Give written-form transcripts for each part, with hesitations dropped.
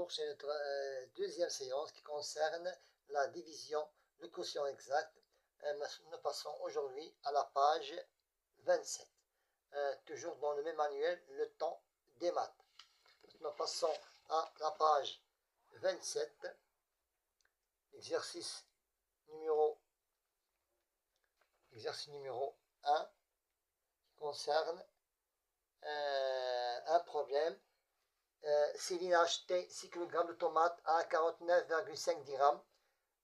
Bonjour, c'est notre deuxième séance qui concerne la division, le quotient exact. Nous passons aujourd'hui à la page 27. Toujours dans le même manuel, le temps des maths. Nous passons à la page 27, exercice numéro 1, qui concerne un problème. Céline a acheté 6 kg de tomates à 49,5 dirhams,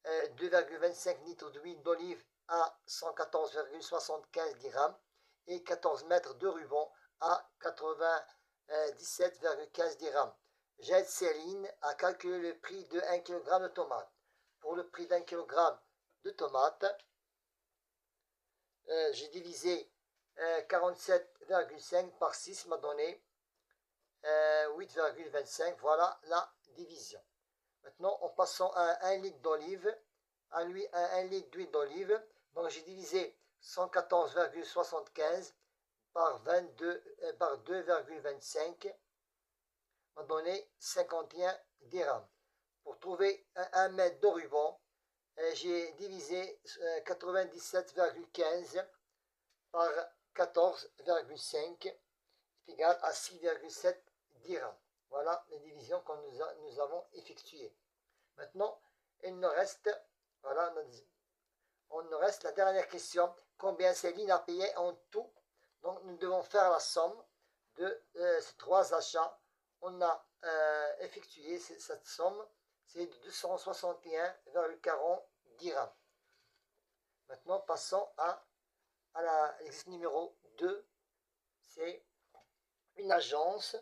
2,25 litres d'huile d'olive à 114,75 dirhams et 14 mètres de ruban à 97,15 dirhams. J'aide Céline à calculer le prix de 1 kg de tomates. Pour le prix d'1 kg de tomates, j'ai divisé 47,5 par 6 m'a donné 8,25. Voilà la division. Maintenant, en passant à 1 litre d'olive, à 1 litre d'huile d'olive, donc j'ai divisé 114,75 par 2,25, m'a donné 51 dirhams. Pour trouver 1 mètre de ruban, j'ai divisé 97,15 par 14,5 est égal à 6,7 dirhams. Voilà les divisions que nous avons effectuées. Maintenant, il nous reste, voilà, on nous reste la dernière question. Combien Céline a payé en tout? Donc, nous devons faire la somme de ces trois achats. On a effectué cette somme, c'est de 261,40 dirhams. Maintenant, passons à l'exercice numéro 2. C'est une agence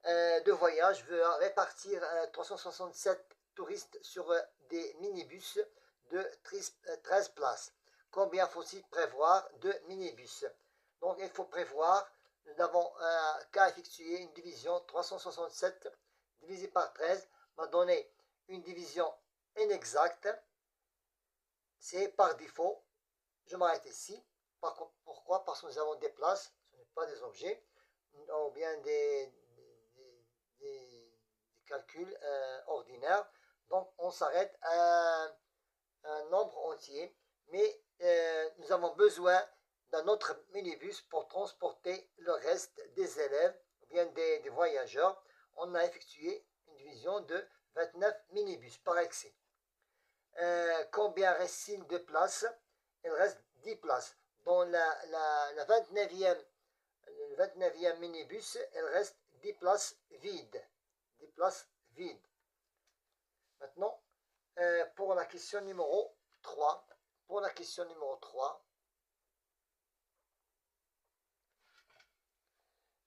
de voyage veut répartir 367 touristes sur des minibus de 13 places. Combien faut-il prévoir de minibus? Donc il faut prévoir, nous n'avons qu'à effectuer une division. 367 divisé par 13 m'a donné une division inexacte. C'est par défaut. Je m'arrête ici. Pourquoi? Parce que nous avons des places, ce n'est pas des objets, ou bien des calculs ordinaires. Donc on s'arrête à un nombre entier, mais nous avons besoin d'un autre minibus pour transporter le reste des élèves ou bien des voyageurs. On a effectué une division de 29 minibus par excès. Combien reste-t-il de places? Il reste 10 places. Dans la 29e minibus, il reste 10 places vides. 10 places vides. Maintenant, pour la question numéro 3. Pour la question numéro 3,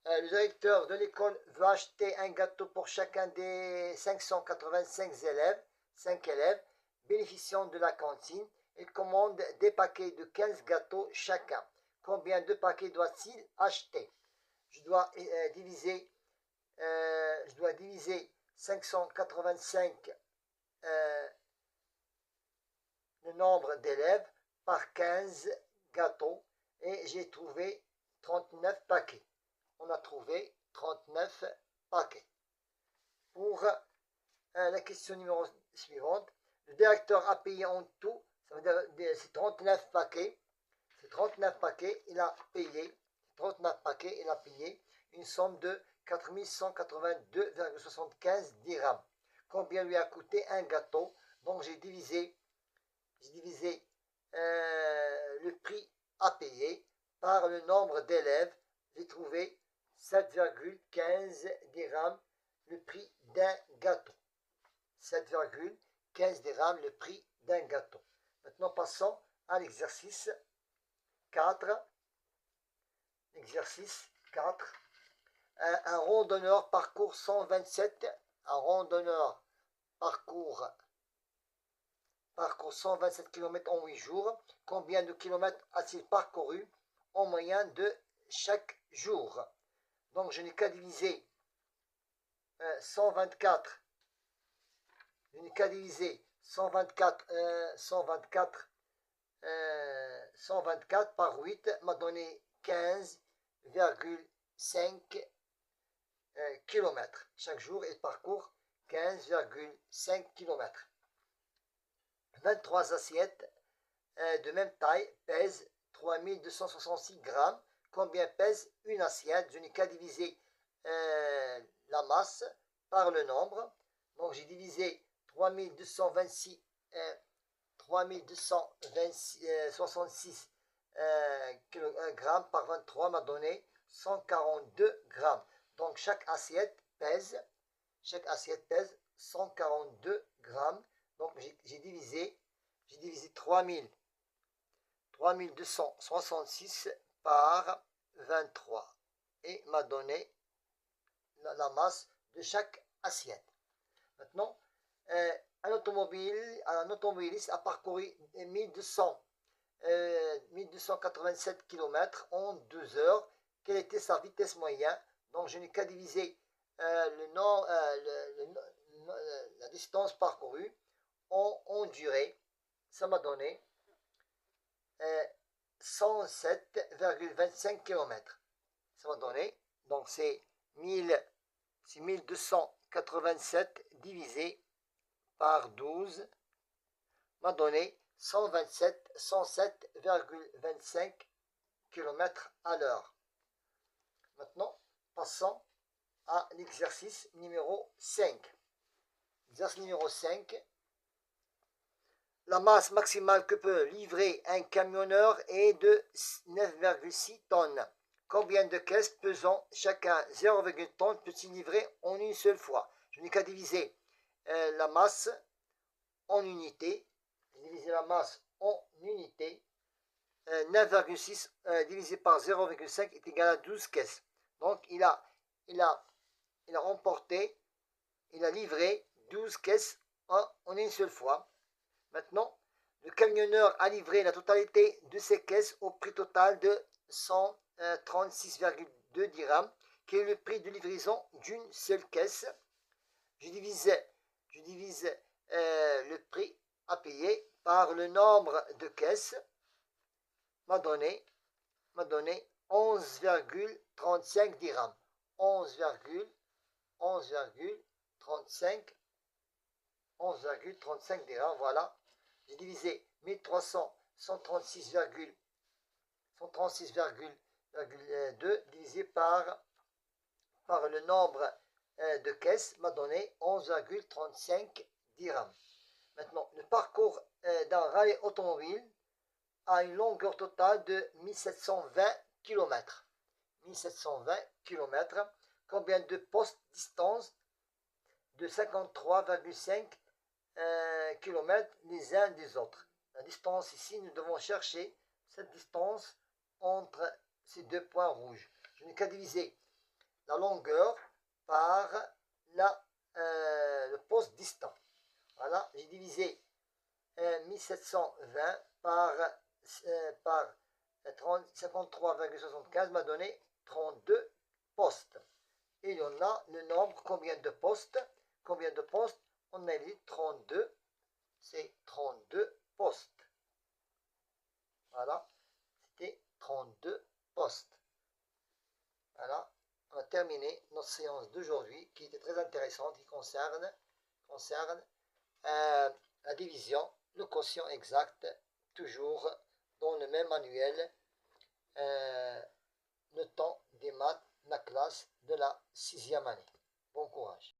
le directeur de l'école veut acheter un gâteau pour chacun des 585 élèves, 5 élèves, bénéficiant de la cantine. Il commande des paquets de 15 gâteaux chacun. Combien de paquets doit-il acheter? Je dois diviser 585 le nombre d'élèves par 15 gâteaux et j'ai trouvé 39 paquets. On a trouvé 39 paquets. Pour la question numéro suivante, le directeur a payé en tout, ça veut dire c'est 39 paquets. C'est 39 paquets, il a payé 39 paquets, il a payé une somme de 4182,75 dirhams. Combien lui a coûté un gâteau? Donc j'ai divisé le prix à payer par le nombre d'élèves. J'ai trouvé 7,15 dirhams le prix d'un gâteau. 7,15 dirhams le prix d'un gâteau. Maintenant passons à l'exercice 4. Exercice 4. Un randonneur parcourt 127. Un randonneur parcourt 127 km en 8 jours. Combien de kilomètres a-t-il parcouru en moyenne de chaque jour? Donc je n'ai qu'à diviser 124. Je n'ai qu'à diviser 124 par 8 m'a donné 15,5 km. Chaque jour, il parcourt 15,5 km. 23 assiettes de même taille pèsent 3266 grammes. Combien pèse une assiette? Je n'ai qu'à diviser la masse par le nombre. Donc j'ai divisé 3266 3266 grammes par 23 m'a donné 142 grammes. Donc chaque assiette pèse 142 grammes. Donc j'ai divisé 3266 par 23 et m'a donné la masse de chaque assiette. Maintenant, un automobiliste a parcouru 1287 km en 2 heures. Quelle était sa vitesse moyenne? Donc je n'ai qu'à diviser la distance parcourue en durée. Ça m'a donné 107,25 km. Ça m'a donné, donc c'est 1287 divisé par 12 m'a donné 107,25 km à l'heure. Maintenant, passons à l'exercice numéro 5. Exercice numéro 5. La masse maximale que peut livrer un camionneur est de 9,6 tonnes. Combien de caisses pesant chacun 0,1 tonne peut-il livrer en une seule fois? Je n'ai qu'à diviser la masse en unités. J'ai divisé la masse en unités. 9,6 divisé par 0,5 est égal à 12 caisses. Donc il a livré 12 caisses en une seule fois. Maintenant, le camionneur a livré la totalité de ses caisses au prix total de 136,2 dirhams, qui est le prix de livraison d'une seule caisse. Je divise le prix à payer par le nombre de caisses. M'a donné 11,35 dirhams. 11,35 dirhams, voilà. J'ai divisé 136,2 divisé par le nombre de caisses m'a donné 11,35 dirhams. Maintenant, le parcours d'un rallye automobile a une longueur totale de 1720 km. 1720 km. Combien de postes distance? De 53,5 km les uns des autres. La distance ici, nous devons chercher cette distance entre ces deux points rouges. Je n'ai qu'à diviser la longueur par le poste distant. Voilà, j'ai divisé 1720 par 53,75 m'a donné 32 postes. Et il y en a le nombre, combien de postes? On a dit 32, c'est 32 postes. Voilà, c'était 32 postes. Voilà, on a terminé notre séance d'aujourd'hui qui était très intéressante, qui concerne la division, le quotient exact, toujours dans le même manuel, le temps des maths, la classe de la 6e année. Bon courage.